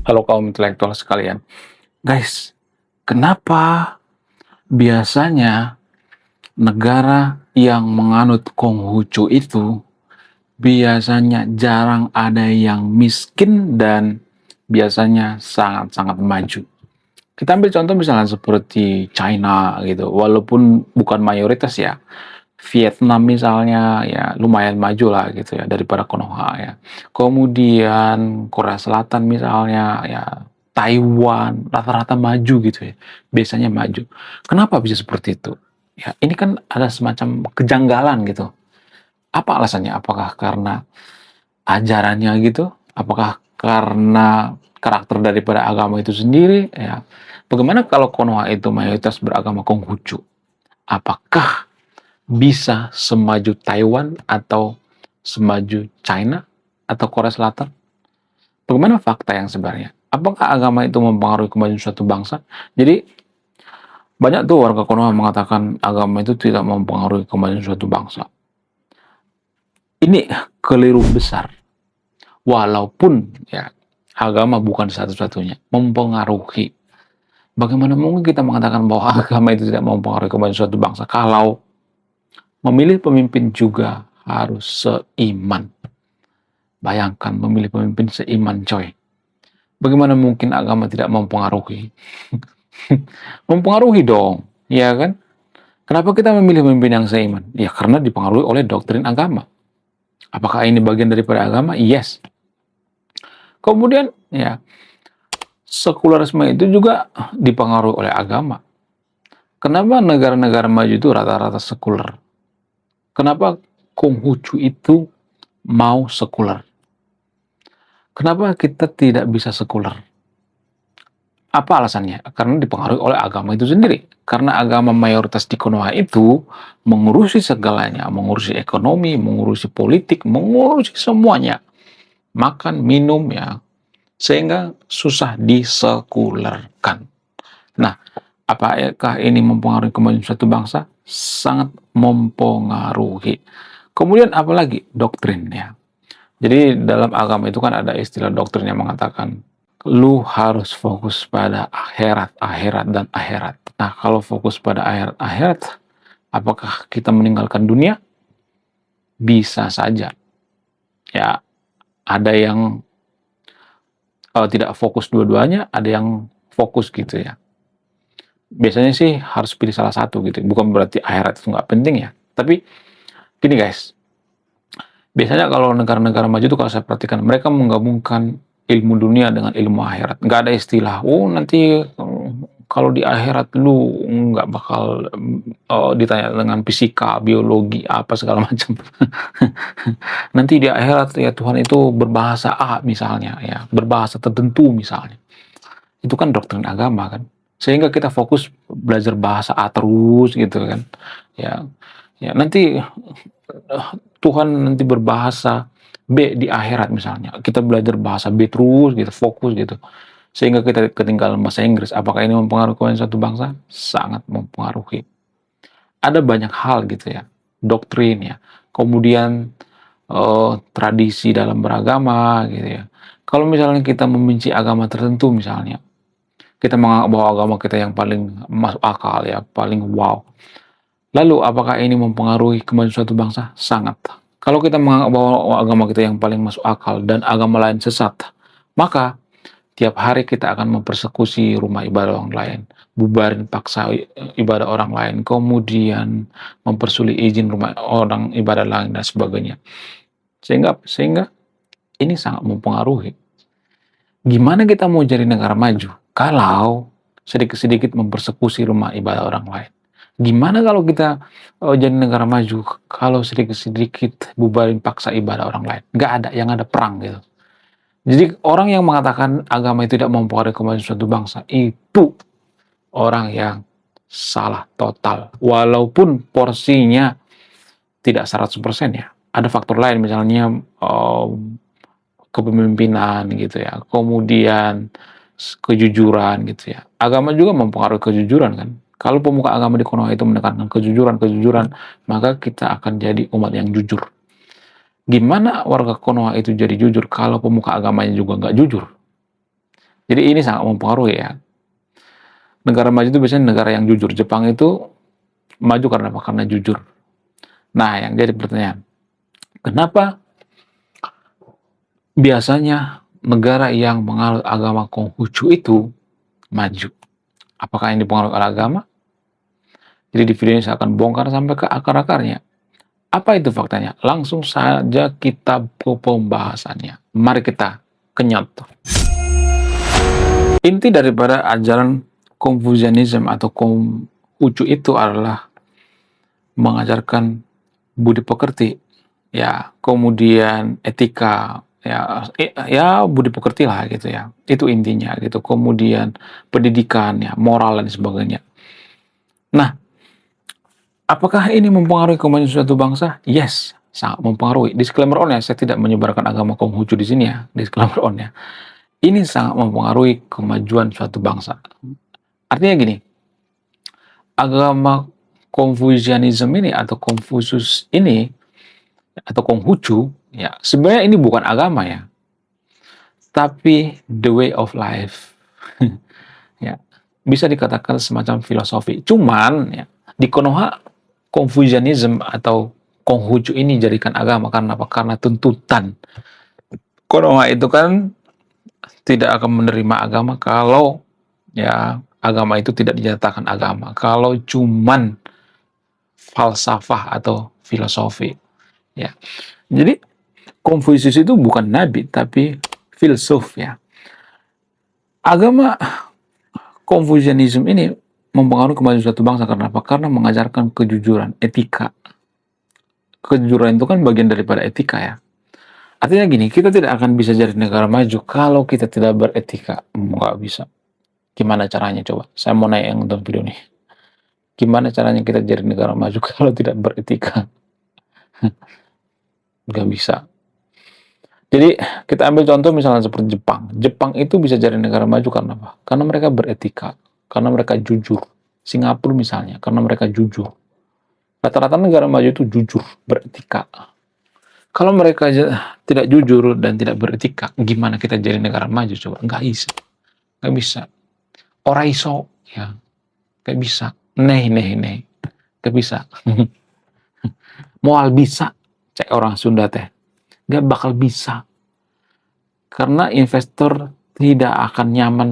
Halo kaum intelektual sekalian. Guys, kenapa biasanya negara yang menganut Konghucu itu biasanya jarang ada yang miskin dan biasanya sangat-sangat maju? Kita ambil contoh misalnya seperti China gitu, walaupun bukan mayoritas ya. Vietnam misalnya ya lumayan maju lah gitu ya daripada Konoha ya. Kemudian Korea Selatan misalnya ya, Taiwan rata-rata maju gitu ya. Biasanya maju. Kenapa bisa seperti itu? Ya, ini kan ada semacam kejanggalan gitu. Apa alasannya? Apakah karena ajarannya gitu? Apakah karena karakter daripada agama itu sendiri? Ya. Bagaimana kalau Konoha itu mayoritas beragama Konghucu? Apakah bisa semaju Taiwan atau semaju China atau Korea Selatan? Bagaimana fakta yang sebenarnya? Apakah agama itu mempengaruhi kemajuan suatu bangsa? Jadi banyak tuh warga Konoha mengatakan agama itu tidak mempengaruhi kemajuan suatu bangsa. Ini keliru besar. Walaupun ya agama bukan satu-satunya mempengaruhi. Bagaimana mungkin kita mengatakan bahwa agama itu tidak mempengaruhi kemajuan suatu bangsa kalau memilih pemimpin juga harus seiman. Bayangkan memilih pemimpin seiman, coy. Bagaimana mungkin agama tidak mempengaruhi? Mempengaruhi dong, ya kan? Kenapa kita memilih pemimpin yang seiman? Ya karena dipengaruhi oleh doktrin agama. Apakah ini bagian daripada agama? Yes. Kemudian, ya, sekularisme itu juga dipengaruhi oleh agama. Kenapa negara-negara maju itu rata-rata sekuler? Kenapa Konghucu itu mau sekuler? Kenapa kita tidak bisa sekuler? Apa alasannya? Karena dipengaruhi oleh agama itu sendiri. Karena agama mayoritas di Konoha itu mengurusi segalanya, mengurusi ekonomi, mengurusi politik, mengurusi semuanya. Makan, minum ya, sehingga susah disekulerkan. Nah, apakah ini mempengaruhi kemajuan suatu bangsa? Sangat mempengaruhi. Kemudian apalagi? Doktrin ya. Jadi dalam agama itu kan ada istilah doktrin yang mengatakan lu harus fokus pada akhirat, akhirat, dan akhirat. Nah, kalau fokus pada akhirat, akhirat, apakah kita meninggalkan dunia? Bisa saja. Ya, ada yang tidak fokus dua-duanya, ada yang fokus gitu ya. Biasanya sih harus pilih salah satu gitu. Bukan berarti akhirat itu nggak penting ya. Tapi gini guys, biasanya kalau negara-negara maju itu kalau saya perhatikan, mereka menggabungkan ilmu dunia dengan ilmu akhirat. Nggak ada istilah, oh nanti kalau di akhirat lu nggak bakal ditanya dengan fisika, biologi, apa segala macam. Nanti di akhirat ya Tuhan itu berbahasa A misalnya, ya berbahasa tertentu misalnya. Itu kan doktrin agama kan. Sehingga kita fokus belajar bahasa A terus gitu kan. Ya, ya nanti Tuhan nanti berbahasa B di akhirat misalnya. Kita belajar bahasa B terus gitu, fokus gitu. Sehingga kita ketinggalan bahasa Inggris. Apakah ini mempengaruhi suatu bangsa? Sangat mempengaruhi. Ada banyak hal gitu ya, doktrin ya. Kemudian tradisi dalam beragama gitu ya. Kalau misalnya kita membenci agama tertentu misalnya, kita menganggap bahwa agama kita yang paling masuk akal ya, paling wow. Lalu apakah ini mempengaruhi kemajuan suatu bangsa? Sangat. Kalau kita menganggap bahwa agama kita yang paling masuk akal dan agama lain sesat, maka tiap hari kita akan mempersekusi rumah ibadah orang lain, bubarin paksa ibadah orang lain, kemudian mempersulit izin rumah orang ibadah lain dan sebagainya. Sehingga ini sangat mempengaruhi. Gimana kita mau jadi negara maju kalau sedikit-sedikit mempersekusi rumah ibadah orang lain? Gimana kalau kita jadi negara maju kalau sedikit-sedikit bubarin paksa ibadah orang lain? Nggak ada, yang ada perang gitu. Jadi orang yang mengatakan agama itu tidak mempengaruhi kemajuan suatu bangsa itu orang yang salah total. Walaupun porsinya tidak 100% ya. Ada faktor lain misalnya kepemimpinan gitu ya. Kemudian kejujuran gitu ya. Agama juga mempengaruhi kejujuran kan. Kalau pemuka agama di Konoha itu menekankan kejujuran, maka kita akan jadi umat yang jujur. Gimana warga Konoha itu jadi jujur kalau pemuka agamanya juga nggak jujur? Jadi ini sangat mempengaruhi ya. Negara maju itu biasanya negara yang jujur. Jepang itu maju karena apa? Karena jujur. Nah, yang jadi pertanyaan, kenapa biasanya negara yang menganut agama Konghucu itu maju? Apakah ini dipengaruhi oleh agama? Jadi di video ini saya akan bongkar sampai ke akar-akarnya. Apa itu faktanya? Langsung saja kita ke pembahasannya. Mari kita kenyot. Inti daripada ajaran Confucianism atau Konghucu itu adalah mengajarkan budi pekerti, ya, kemudian etika, ya budi pekerti lah gitu ya. Itu intinya gitu. Kemudian pendidikan, ya, moral dan sebagainya. Nah, apakah ini mempengaruhi kemajuan suatu bangsa? Yes, sangat mempengaruhi. Disclaimer on ya, saya tidak menyebarkan agama Konghucu di sini ya. Disclaimer on ya. Ini sangat mempengaruhi kemajuan suatu bangsa. Artinya gini, agama Confucianism ini atau Confucius ini atau Konghucu ya sebenarnya ini bukan agama ya, tapi the way of life. Ya, bisa dikatakan semacam filosofi. Cuman ya di Konoha Confucianism atau Konghucu ini jadikan agama karena apa? Karena tuntutan. Konoha itu kan tidak akan menerima agama kalau ya agama itu tidak dinyatakan agama. Kalau cuman falsafah atau filosofi. Ya. Jadi Konfusius itu bukan nabi tapi filsuf ya. Agama Confucianism ini mempengaruhi kemajuan suatu bangsa karena apa? Karena mengajarkan kejujuran, etika. Kejujuran itu kan bagian daripada etika ya. Artinya gini, kita tidak akan bisa jadi negara maju kalau kita tidak beretika. Nggak bisa. Gimana caranya coba? Saya mau nanya yang nonton video nih. Gimana caranya kita jadi negara maju kalau tidak beretika? Nggak bisa. Jadi kita ambil contoh misalnya seperti Jepang. Jepang itu bisa jadi negara maju karena apa? Karena mereka beretika, karena mereka jujur. Singapura misalnya, karena mereka jujur. Rata-rata negara maju itu jujur, beretika. Kalau mereka tidak jujur dan tidak beretika, gimana kita jadi negara maju coba? Nggak bisa. Nggak bisa. Oraiso, ya. Nggak bisa. Nggak bisa. Moal bisa, cek orang Sunda teh. Nggak bakal bisa. Karena investor tidak akan nyaman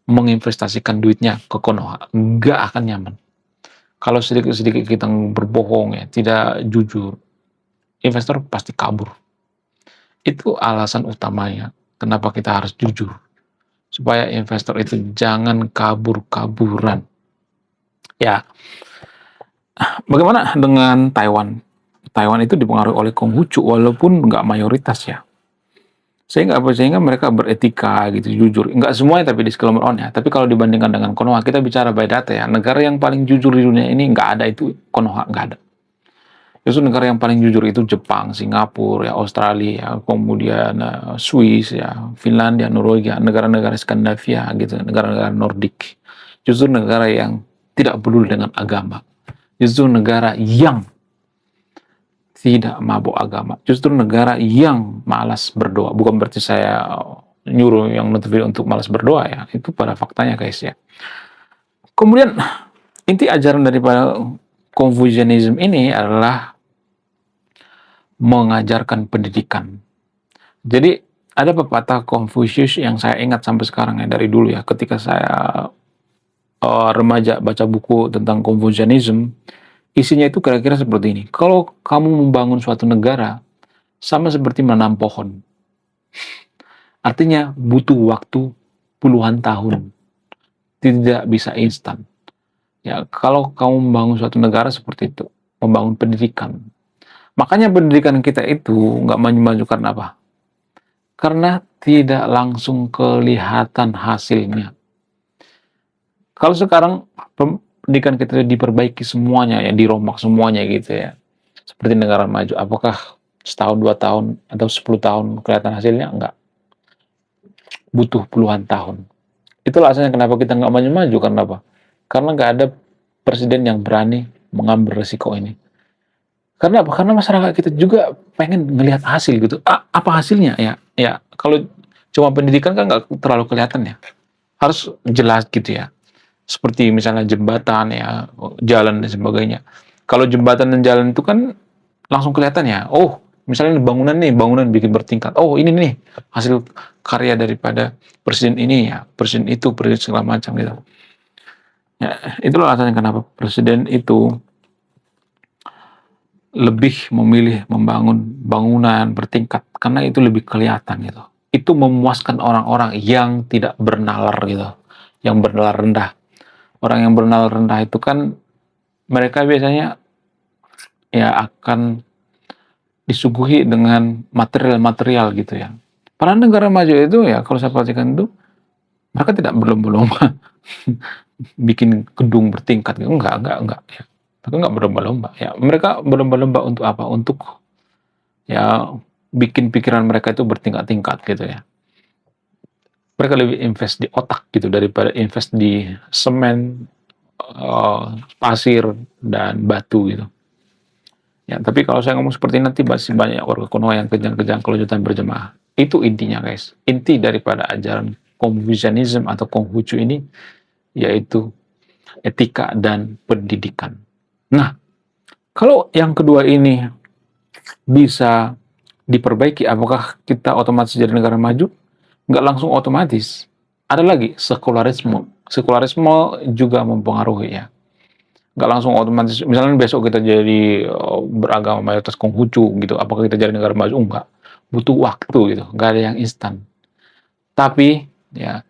menginvestasikan duitnya ke Konoha. Nggak akan nyaman. Kalau sedikit-sedikit kita berbohong ya, tidak jujur, investor pasti kabur. Itu alasan utamanya kenapa kita harus jujur. Supaya investor itu jangan kabur-kaburan. Ya, bagaimana dengan Taiwan? Taiwan itu dipengaruhi oleh Konghucu walaupun nggak mayoritas ya. Sehingga mereka beretika gitu, jujur. Nggak semuanya tapi disclaimer on ya. Tapi kalau dibandingkan dengan Konoha, kita bicara by data ya. Negara yang paling jujur di dunia ini nggak ada itu Konoha, nggak ada. Justru negara yang paling jujur itu Jepang, Singapura, ya, Australia, kemudian Swiss, ya, Finlandia, Norwegia, negara-negara Skandinavia gitu, negara-negara Nordik. Justru negara yang tidak peduli dengan agama. Justru negara yang tidak mabuk agama. Justru negara yang malas berdoa. Bukan berarti saya nyuruh yang nonton video untuk malas berdoa ya. Itu pada faktanya guys ya. Kemudian inti ajaran daripada Confucianism ini adalah mengajarkan pendidikan. Jadi ada pepatah Confucius yang saya ingat sampai sekarang ya dari dulu ya. Ketika saya remaja baca buku tentang Confucianism, isinya itu kira-kira seperti ini. Kalau kamu membangun suatu negara, sama seperti menanam pohon. Artinya butuh waktu puluhan tahun. Tidak bisa instan. Ya, kalau kamu membangun suatu negara seperti itu, membangun pendidikan. Makanya pendidikan kita itu nggak maju-maju karena apa? Karena tidak langsung kelihatan hasilnya. Kalau sekarang pendidikan kita diperbaiki semuanya ya, dirombak semuanya gitu ya. Seperti negara maju, apakah setahun, 2 tahun, atau 10 tahun kelihatan hasilnya? Enggak. Butuh puluhan tahun. Itulah alasannya kenapa kita nggak maju-maju, karena apa? Karena nggak ada presiden yang berani mengambil resiko ini. Karena apa? Karena masyarakat kita juga pengen ngelihat hasil gitu. Apa hasilnya? Ya, kalau Cuma pendidikan kan nggak terlalu kelihatan ya. Harus jelas gitu ya. Seperti misalnya jembatan ya, jalan dan sebagainya. Kalau jembatan dan jalan itu kan langsung kelihatan ya. Oh, misalnya bangunan nih, bangunan bikin bertingkat. Oh, ini nih hasil karya daripada presiden ini ya, presiden itu, presiden segala macam gitu. Ya, itulah alasannya kenapa presiden itu lebih memilih membangun bangunan bertingkat karena itu lebih kelihatan gitu. Itu memuaskan orang-orang yang tidak bernalar gitu, yang bernalar rendah. Orang yang bernalar rendah itu kan mereka biasanya ya akan disuguhi dengan material-material gitu ya. Para negara maju itu ya kalau saya perhatikan itu mereka tidak berlomba-lomba bikin gedung bertingkat gitu. Enggak ya. Mereka enggak berlomba-lomba ya. Mereka berlomba-lomba untuk apa? Untuk ya bikin pikiran mereka itu bertingkat-tingkat gitu ya. Mereka lebih invest di otak gitu daripada invest di semen, pasir dan batu gitu. Ya, tapi kalau saya ngomong seperti ini nanti masih banyak warga Konoha yang kejang-kejang kelanjutan berjemaah. Itu intinya guys. Inti daripada ajaran Confucianism atau Konghucu ini yaitu etika dan pendidikan. Nah, kalau yang kedua ini bisa diperbaiki, apakah kita otomatis jadi negara maju? Nggak langsung otomatis. Ada lagi, sekularisme. Sekularisme juga mempengaruhi ya. Nggak langsung otomatis, misalnya besok kita jadi beragama mayoritas Konghucu gitu, apakah kita jadi negara maju? Enggak. Butuh waktu gitu, nggak ada yang instan. Tapi, ya,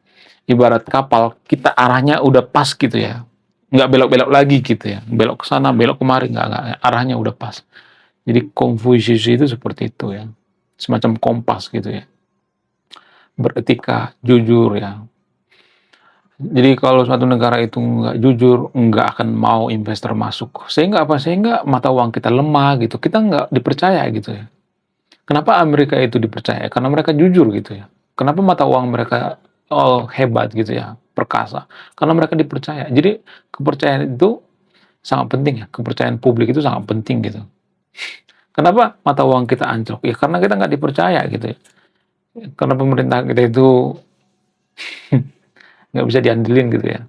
ibarat kapal, kita arahnya udah pas gitu ya. Nggak belok-belok lagi gitu ya. Belok ke sana, belok kemari, nggak. Arahnya udah pas. Jadi Confucius itu seperti itu ya. Semacam kompas gitu ya. Beretika, jujur ya. Jadi kalau suatu negara itu nggak jujur, nggak akan mau investor masuk. Sehingga apa? Sehingga mata uang kita lemah gitu. Kita nggak dipercaya gitu ya. Kenapa Amerika itu dipercaya? Karena mereka jujur gitu ya. Kenapa mata uang mereka hebat gitu ya, perkasa? Karena mereka dipercaya. Jadi kepercayaan itu sangat penting ya. Kepercayaan publik itu sangat penting gitu. Kenapa mata uang kita anjlok? Ya karena kita nggak dipercaya gitu ya. Karena pemerintah kita itu nggak bisa diandelin gitu ya.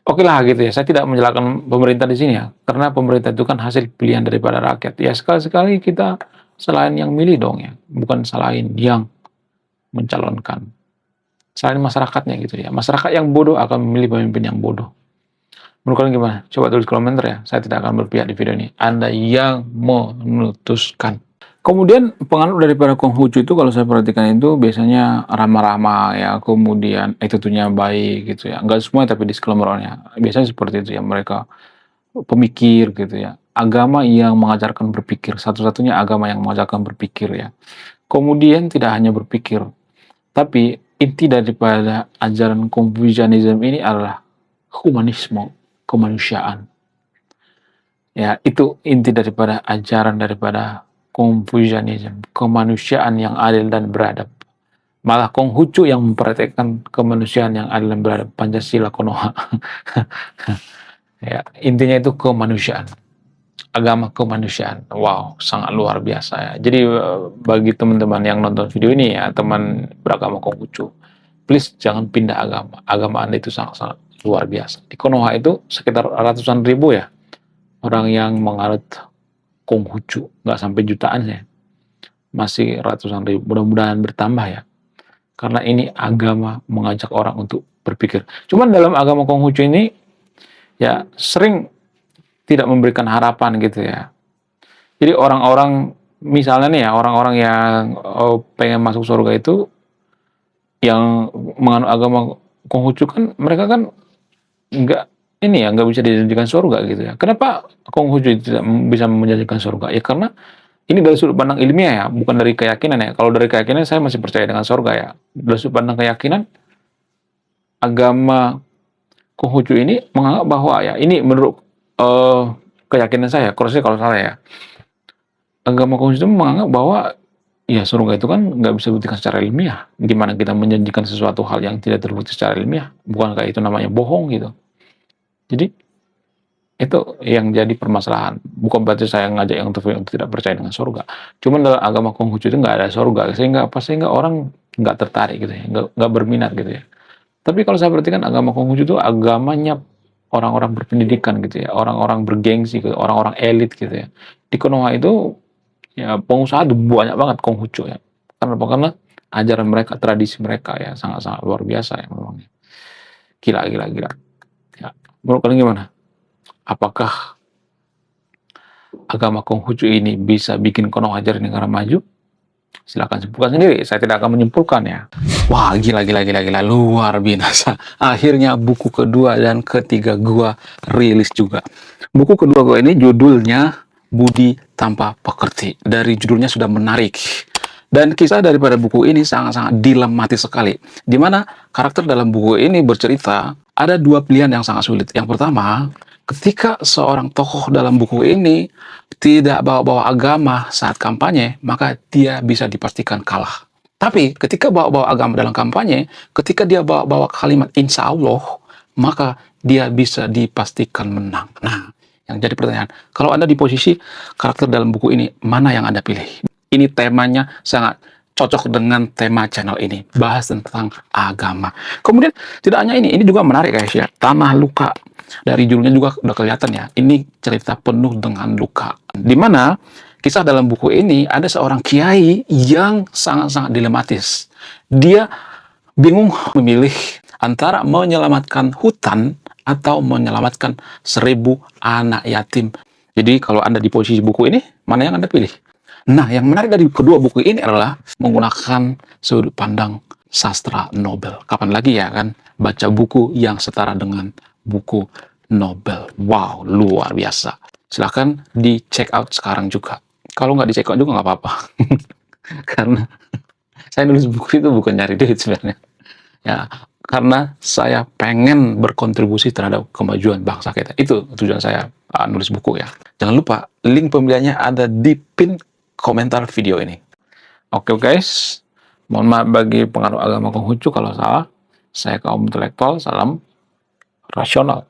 Oke lah gitu ya, saya tidak menyalahkan pemerintah di sini ya, karena pemerintah itu kan hasil pilihan daripada rakyat. Ya sekali-sekali kita selain yang milih dong ya, bukan salahin yang mencalonkan. Salahin masyarakatnya gitu ya. Masyarakat yang bodoh akan memilih pemimpin yang bodoh. Menurut kalian gimana? Coba tulis komentar ya. Saya tidak akan berpihak di video ini. Anda yang memutuskan. Kemudian penganut daripada Konghucu itu kalau saya perhatikan itu biasanya ramah-ramah ya, kemudian attitude-nya baik gitu ya. Enggak semua tapi disclaimer-nya. Biasanya seperti itu ya, mereka pemikir gitu ya. Agama yang mengajarkan berpikir, satu-satunya agama yang mengajarkan berpikir ya. Kemudian tidak hanya berpikir, tapi inti daripada ajaran Confucianism ini adalah humanisme, kemanusiaan. Ya, itu inti daripada ajaran daripada Confucianism, kemanusiaan yang adil dan beradab. Malah Konghucu yang mempraktekkan kemanusiaan yang adil dan beradab, Pancasila Konoha. Ya, intinya itu kemanusiaan. Agama kemanusiaan. Wow, sangat luar biasa ya. Jadi bagi teman-teman yang nonton video ini ya, teman beragama Konghucu, please jangan pindah agama. Agama Anda itu sangat-sangat luar biasa. Di Konoha itu sekitar ratusan ribu ya orang yang menganut Konghucu, nggak sampai jutaan ya, masih ratusan ribu. Mudah-mudahan bertambah ya, karena ini agama mengajak orang untuk berpikir. Cuman dalam agama Konghucu ini ya sering tidak memberikan harapan gitu ya. Jadi orang-orang misalnya nih ya, orang-orang yang pengen masuk surga itu yang menganut agama Konghucu kan mereka kan nggak ini ya, nggak bisa dijadikan surga gitu ya. Kenapa Konghucu tidak bisa menjadikan surga? Ya karena ini dari sudut pandang ilmiah ya, bukan dari keyakinan ya. Kalau dari keyakinan saya masih percaya dengan surga ya. Dari sudut pandang keyakinan, agama Konghucu ini menganggap bahwa ya ini menurut keyakinan saya, kalau salah ya. Agama Konghucu menganggap bahwa ya surga itu kan nggak bisa dibuktikan secara ilmiah. Gimana kita menjanjikan sesuatu hal yang tidak terbukti secara ilmiah? Bukankah itu namanya bohong gitu? Jadi itu yang jadi permasalahan. Bukan berarti saya ngajak yang untuk tidak percaya dengan surga. Cuman dalam agama Konghucu itu nggak ada surga. Sehingga apa? Sehingga orang nggak tertarik gitu ya, nggak berminat gitu ya. Tapi kalau saya perhatikan agama Konghucu itu agamanya orang-orang berpendidikan gitu ya, orang-orang bergengsi gitu, orang-orang elit gitu ya. Di Konoha itu ya pengusaha itu banyak banget Konghucu ya. Karena apa? Karena ajaran mereka, tradisi mereka ya sangat-sangat luar biasa ya memang. Gila, gila, gila. Ya. Menurut kalian gimana? Apakah agama Konghucu ini bisa bikin Konoha jadi negara maju? Silakan simpulkan sendiri, saya tidak akan menyimpulkan ya. Wah, gila, gila, gila, gila, luar biasa. Akhirnya buku kedua dan ketiga gua rilis juga. Buku kedua gua ini judulnya Budi Tanpa Pekerti. Dari judulnya sudah menarik. Dan kisah daripada buku ini sangat-sangat dilematis sekali. Di mana karakter dalam buku ini bercerita ada dua pilihan yang sangat sulit. Yang pertama, ketika seorang tokoh dalam buku ini tidak bawa-bawa agama saat kampanye, maka dia bisa dipastikan kalah. Tapi ketika bawa-bawa agama dalam kampanye, ketika dia bawa-bawa kalimat insya Allah, maka dia bisa dipastikan menang. Nah, yang jadi pertanyaan, kalau Anda di posisi karakter dalam buku ini, mana yang Anda pilih? Ini temanya sangat cocok dengan tema channel ini, bahas tentang agama. Kemudian tidak hanya ini juga menarik guys ya, Tanah Luka. Dari judulnya juga udah kelihatan ya, ini cerita penuh dengan luka. Dimana kisah dalam buku ini ada seorang kiai yang sangat-sangat dilematis. Dia bingung memilih antara menyelamatkan hutan atau menyelamatkan 1.000 anak yatim. Jadi kalau Anda di posisi buku ini, mana yang Anda pilih? Nah, yang menarik dari kedua buku ini adalah menggunakan sudut pandang sastra Nobel. Kapan lagi ya kan baca buku yang setara dengan buku Nobel. Wow, luar biasa. Silahkan di check out sekarang juga. Kalau nggak di check out juga nggak apa-apa. Karena saya nulis buku itu bukan nyari duit sebenarnya. Ya, karena saya pengen berkontribusi terhadap kemajuan bangsa kita. Itu tujuan saya nulis buku ya. Jangan lupa, link pembeliannya ada di pin komentar video ini. Oke guys, mohon maaf bagi pengaruh agama Konghucu kalau salah. Saya kaum intelektual, salam rasional.